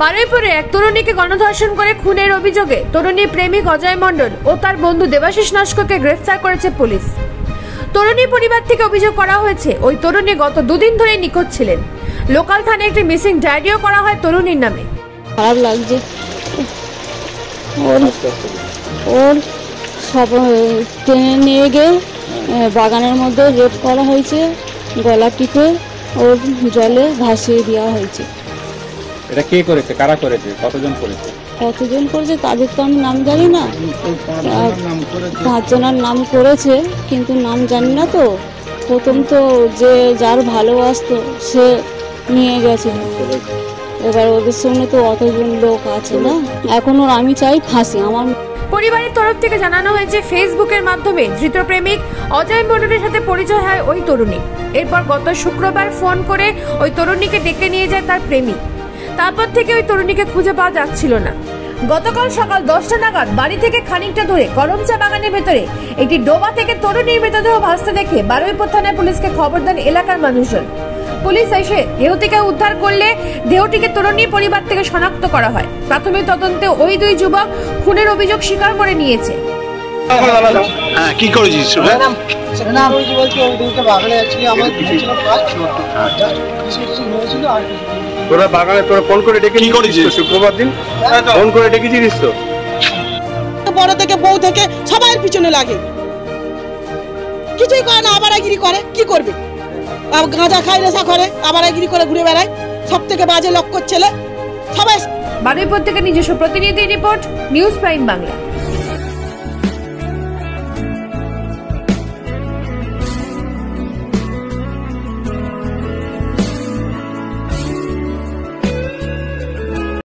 বারুইপুরে এক তরুণীকে গণধর্ষণ করে খুনের অভিযোগে তরুণীর প্রেমিক অজয় মণ্ডল ও তার বন্ধু দেবাশিস নস্করকে গ্রেফতার করেছে পুলিশ। তরুণীর পরিবার থেকে অভিযোগ করা হয়েছে ওই তরুণী গত দুদিন ধরে নিখোঁজ ছিলেন। লোকাল থানায় একটি মিসিং ডায়েরিও করা হয় তরুণীর নামে। খারাপ লাগছে, ওর সব টেনে নিয়ে গিয়ে বাগানের মধ্যে রেপ করা হয়েছে, গলা টিপে ওর জলে ভাসিয়ে দেওয়া হয়েছে। এটা কে করেছে, কারা করেছে, কতজন করেছে তাদের তো আমি নাম জানি না। 5 জনের নাম করেছে, কিন্তু নাম জানি না। তো প্রথম তো যে যার ভালোবাসতো সে নিয়ে গেছে, এবার ওদের সঙ্গে তো অতজন লোক আছে না। এখন ওর আমি চাই ফাঁসি। আমার পরিবারের তরফ থেকে জানানো হয়েছে ফেসবুকের মাধ্যমে ধৃত প্রেমিক অজয় মণ্ডলের সাথে পরিচয় হয় ওই তরুণী। এরপর গত শুক্রবার ফোন করে ওই তরুণীকে ডেকে নিয়ে যায় তার প্রেমিক। তারপর থেকে ওই তরুণীকে খুঁজে পাওয়া যাচ্ছিল না। গতকাল সকাল 10টা নাগাদ বাড়ি থেকে খানিকটা দূরে করমচা বাগানের ভেতরে একটি ডোবা থেকে তরুণীর মৃতদেহ ভাসতে দেখে বারুইপুর থানায় পুলিশকে খবর দেন এলাকার মানুষজন। পুলিশ এসে দেহটিকে উদ্ধার করলে দেহটিকে তরুণীর পরিবার থেকে শনাক্ত করা হয়। প্রাথমিক তদন্তে ওই দুই যুবক খুনের অভিযোগ স্বীকার করে নিয়েছে। কি করেছিস? তোরা বাগানে তোরা ফোন করে ডেকে কি করেছিস? শুক্রবার দিন ফোন করে ডেকেছিস তো? বড় থেকে বউ থেকে সবাই পিছনে লাগে, কিছুই করে না, আবারাগিরি করে। কি করবে? গাঁজা খায়, নেশা করে, আবারাগিরি করে ঘুরে বেড়ায়। সব থেকে বাজে লক্ষ্য ছেলে সবাই। বারুইপুর থেকে নিজস্ব প্রতিনিধি রিপোর্ট, নিউজ প্রাইম বাংলা।